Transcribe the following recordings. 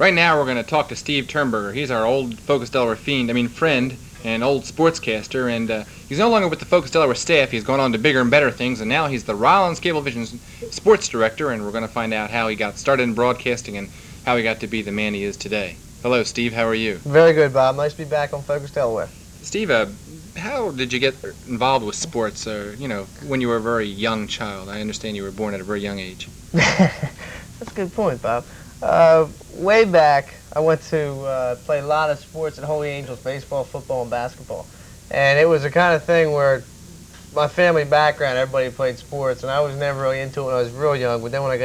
Right now we're going to talk to Steve Turnberger. He's our old Focus Delaware friend and old sportscaster, and he's no longer with the Focus Delaware staff. He's gone on to bigger and better things, and now he's the Rollins Cablevision sports director, and we're going to find out how he got started in broadcasting and how he got to be the man he is today. Hello, Steve. How are you? Very good, Bob. Nice to be back on Focus Delaware. Steve, how did you get involved with sports, when you were a very young child? I understand you were born at a very young age. That's a good point, Bob. Way back, I went to play a lot of sports at Holy Angels, baseball, football, and basketball. And it was the kind of thing where my family background, everybody played sports, and I was never really into it when I was real young. But then when I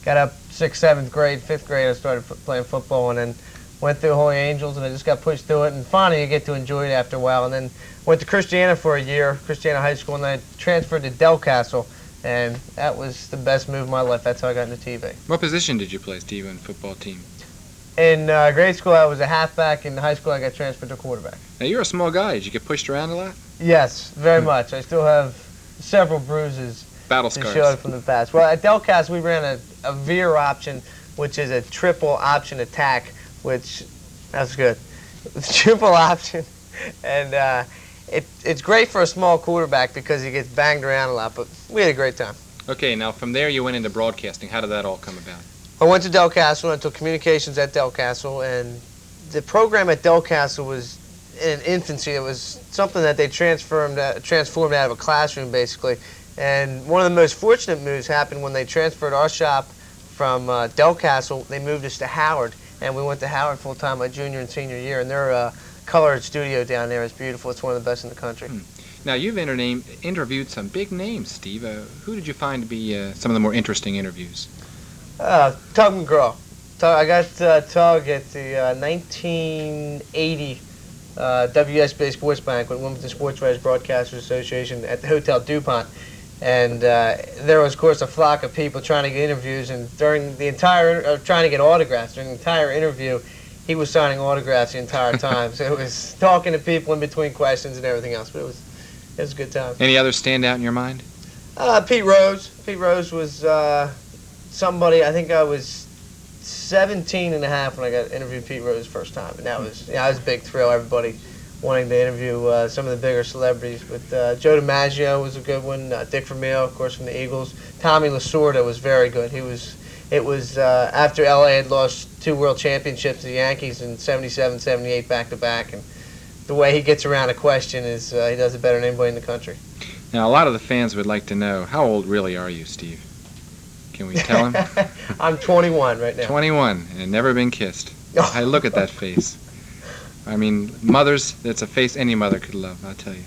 got up 6th, 7th grade, 5th grade, I started playing football, and then went through Holy Angels, and I just got pushed through it. And finally, you get to enjoy it after a while. And then went to Christiana for a year, Christiana High School, and then I transferred to Delcastle. And that was the best move of my life. That's how I got into TV. What position did you play, Steve, on the football team? In grade school, I was a halfback. In high school, I got transferred to quarterback. Now, you're a small guy. Did you get pushed around a lot? Yes, very much. I still have several bruises Battle to scars. show from the past. Well, at Delcastle, we ran a veer option, which is a triple option attack, which, that's good. It's triple option. And it's great for a small quarterback because he gets banged around a lot, but we had a great time. Okay, now from there you went into broadcasting. How did that all come about? I went to Delcastle and I took communications at Delcastle, and the program at Delcastle was in infancy. It was something that they transformed out of a classroom, basically. And one of the most fortunate moves happened when they transferred our shop from Delcastle. They moved us to Howard, and we went to Howard full-time my junior and senior year, and their colored studio down there is beautiful. It's one of the best in the country. Now, you've interviewed some big names, Steve. Who did you find to be some of the more interesting interviews? Tug McGraw. I got Tug at the 1980 WSBA Sports Banquet, Wilmington Sports Writers Broadcasters Association, at the Hotel DuPont. And there was, of course, a flock of people trying to get interviews, and during the entire, trying to get autographs, during the entire interview, he was signing autographs the entire time. So it was talking to people in between questions and everything else, but it was a good time. Any others stand out in your mind? Pete Rose. Pete Rose was somebody, I think I was 17 and a half when I got interviewed Pete Rose the first time, and that was a big thrill. Everybody wanting to interview some of the bigger celebrities. But Joe DiMaggio was a good one. Dick Vermeil, of course, from the Eagles. Tommy Lasorda was very good. It was after LA had lost 2 world championships to the Yankees in 77, 78 back-to-back, and the way he gets around a question is he does it better than anybody in the country. Now, a lot of the fans would like to know, how old really are you, Steve? Can we tell him? I'm 21 right now. 21, and never been kissed. I look at that face. I mean, mothers, that's a face any mother could love, I'll tell you.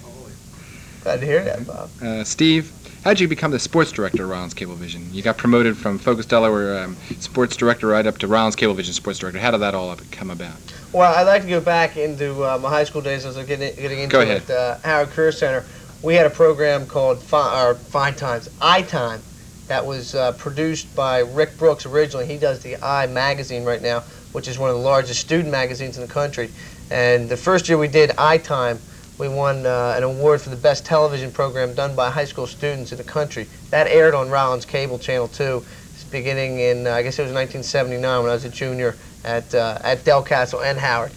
Glad to hear that, Bob. Steve, how did you become the sports director of Rollins Cablevision? You got promoted from Focus Delaware sports director right up to Rollins Cablevision sports director. How did that all come about? Well, I'd like to go back into my high school days as I was getting into it at Howard Career Center. We had a program called Fine Times, I-Time, that was produced by Rick Brooks originally. He does the I magazine right now, which is one of the largest student magazines in the country. And the first year we did I-Time, we won an award for the best television program done by high school students in the country. That aired on Rollins Cable Channel 2, beginning in, I guess it was 1979 when I was a junior at Delcastle and Howard.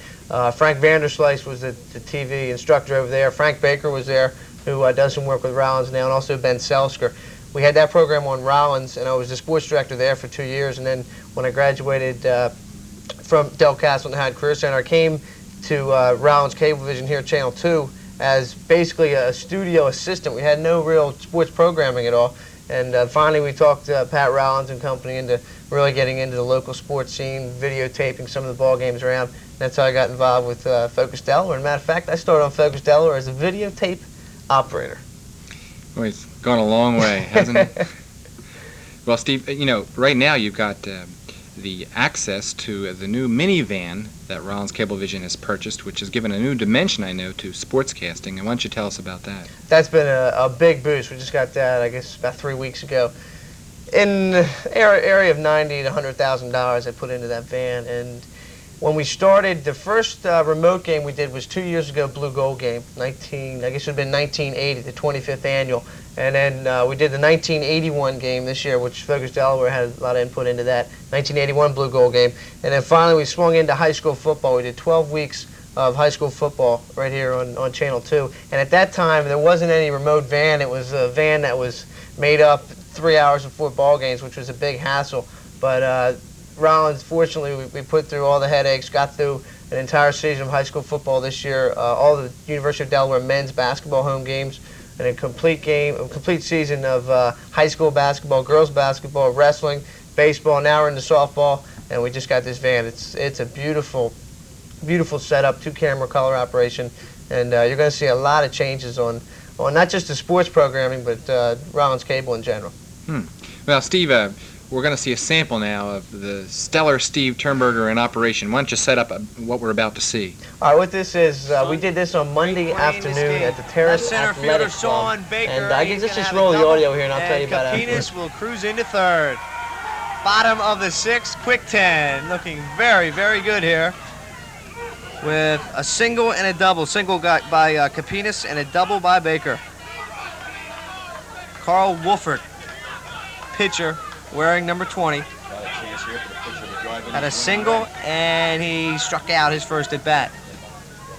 Frank Vanderslice was the TV instructor over there. Frank Baker was there, who does some work with Rollins now, and also Ben Selsker. We had that program on Rollins, and I was the sports director there for 2 years. And then when I graduated from Delcastle and Howard Career Center, I came to Rollins Cablevision here at Channel 2 as basically a studio assistant. We had no real sports programming at all. And finally we talked Pat Rollins and company into really getting into the local sports scene, videotaping some of the ball games around. That's how I got involved with Focus Delaware. As a matter of fact, I started on Focus Delaware as a videotape operator. Well, it's gone a long way, hasn't it? Well, Steve, right now you've got the access to the new minivan that Rollins Cablevision has purchased, which has given a new dimension, I know, to sportscasting. And why don't you tell us about that? That's been a big boost. We just got that, I guess, about 3 weeks ago. In the area of $90,000 to $100,000 I put into that van. And when we started, the first remote game we did was 2 years ago, Blue Gold game, I guess it would have been 1980, the 25th annual. And then we did the 1981 game this year, which Focus Delaware had a lot of input into that. 1981 Blue Gold game. And then finally we swung into high school football. We did 12 weeks of high school football right here on Channel 2. And at that time, there wasn't any remote van. It was a van that was made up 3 hours before ball games, which was a big hassle. But Rollins, fortunately, we put through all the headaches, got through an entire season of high school football this year, all the University of Delaware men's basketball home games, and a complete season of high school basketball, girls basketball, wrestling, baseball. Now we're into softball, and we just got this van. It's a beautiful setup, 2-camera color operation, and you're going to see a lot of changes on not just the sports programming, but Rollins Cable in general. Well, Steve, we're going to see a sample now of the stellar Steve Turnberger in operation. Why don't you set up what we're about to see? All right, what this is, we did this on Monday afternoon at the Terrace Athletic Club. And let's just roll the audio here, and I'll tell you about it. Capinas will cruise into third. Bottom of the 6th, quick 10. Looking very, very good here. With a single and a double. Single got by Capinas and a double by Baker. Carl Wolfert, pitcher, wearing number 20. Had a single, and he struck out his first at bat.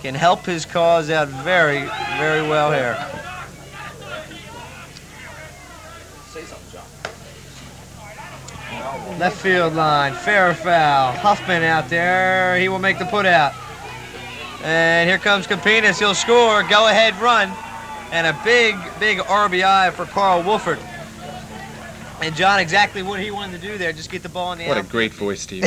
Can help his cause out very, very well here. Left field line, fair or foul. Huffman out there, he will make the put out. And here comes Capinas, he'll score, go ahead run. And a big, big RBI for Carl Wolfert. And John, exactly what he wanted to do there, just get the ball in the outfield. What a great voice, Steve.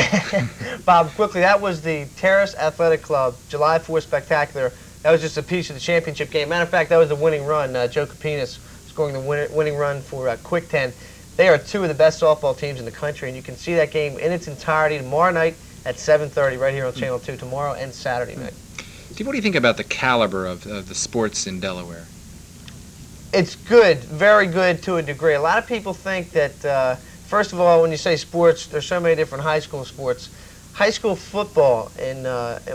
Bob, quickly, that was the Terrace Athletic Club July 4th Spectacular. That was just a piece of the championship game. Matter of fact, that was the winning run. Joe Capinas scoring the winning run for Quick 10. They are two of the best softball teams in the country, and you can see that game in its entirety tomorrow night at 7:30 right here on Channel 2, tomorrow and Saturday night. Steve, what do you think about the caliber of the sports in Delaware? It's good, very good to a degree. A lot of people think that, first of all, when you say sports, there's so many different high school sports. High school football, in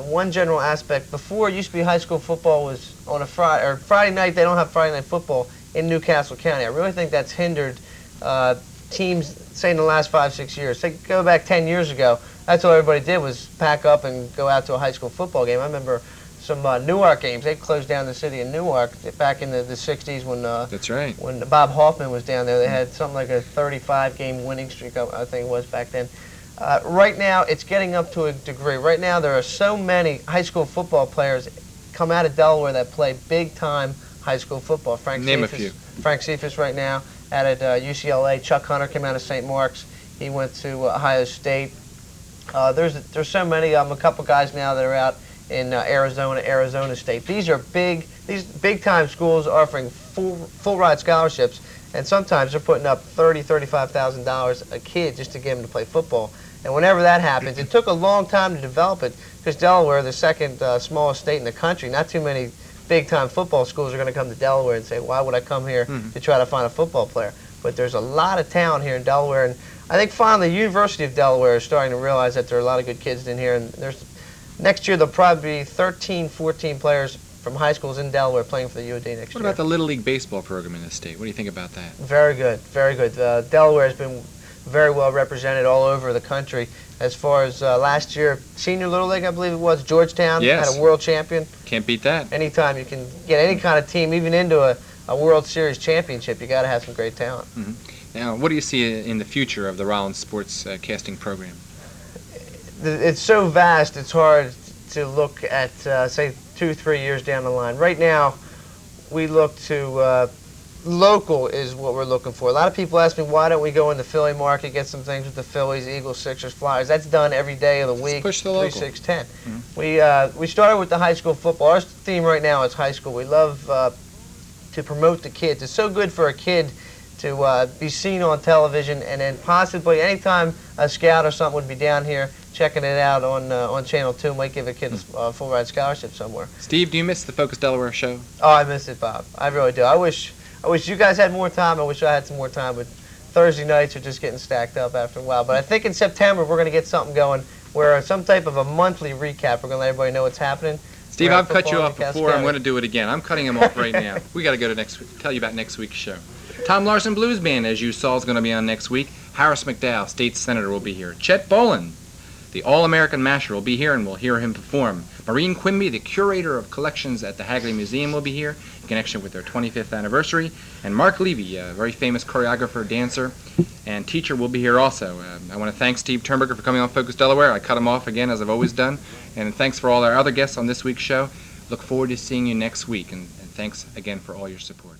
one general aspect, before it used to be high school football was on a Friday night. They don't have Friday night football in Newcastle County. I really think that's hindered teams, say in the last 5-6 years. Say, go back 10 years ago, that's all everybody did was pack up and go out to a high school football game. I remember some Newark games. They closed down the city of Newark back in the 60s when that's right. When Bob Hoffman was down there. They had something like a 35-game winning streak, I think it was back then. Right now, it's getting up to a degree. Right now, there are so many high school football players come out of Delaware that play big-time high school football. Name a few. Frank Cephas right now out at UCLA. Chuck Hunter came out of St. Mark's. He went to Ohio State. There's so many of them. A couple guys now that are out in Arizona State. These big-time schools offering full ride scholarships, and sometimes they're putting up $30,000–$35,000 a kid just to get them to play football. And whenever that happens, it took a long time to develop it because Delaware, the second smallest state in the country, not too many big-time football schools are going to come to Delaware and say, why would I come here to try to find a football player? But there's a lot of talent here in Delaware, and I think finally the University of Delaware is starting to realize that there are a lot of good kids in here, and next year there'll probably be 13, 14 players from high schools in Delaware playing for the U of D next year. What about the Little League baseball program in the state? What do you think about that? Very good, very good. Delaware has been very well represented all over the country. As far as last year, Senior Little League, I believe it was, Georgetown had a world champion. Can't beat that. Anytime you can get any kind of team, even into a World Series championship, you got to have some great talent. Now, what do you see in the future of the Rollins sports casting program? It's so vast, it's hard to look at, say, 2-3 years down the line. Right now, we look to local is what we're looking for. A lot of people ask me, why don't we go in the Philly market, get some things with the Phillies, Eagles, Sixers, Flyers. That's done every day of the week. Push the local. 3, 6, 10. We started with the high school football. Our theme right now is high school. We love to promote the kids. It's so good for a kid to be seen on television, and then possibly anytime a scout or something would be down here checking it out on Channel 2, might give a kid a full ride scholarship somewhere. Steve, do you miss the Focus Delaware show? Oh, I miss it, Bob. I really do. I wish you guys had more time. I wish I had some more time, but Thursday nights are just getting stacked up after a while. But I think in September we're going to get something going where some type of a monthly recap. We're going to let everybody know what's happening. Steve, I've cut you off before. I'm going to do it again. I'm cutting him off right now. We got to go to tell you about next week's show. Tom Larson Blues Band, as you saw, is going to be on next week. Harris McDowell, State Senator, will be here. Chet Boland, the All-American Masher, will be here, and we'll hear him perform. Maureen Quimby, the Curator of Collections at the Hagley Museum, will be here in connection with their 25th anniversary. And Mark Levy, a very famous choreographer, dancer, and teacher, will be here also. I want to thank Steve Turnberger for coming on Focus Delaware. I cut him off again, as I've always done. And thanks for all our other guests on this week's show. Look forward to seeing you next week, and thanks again for all your support.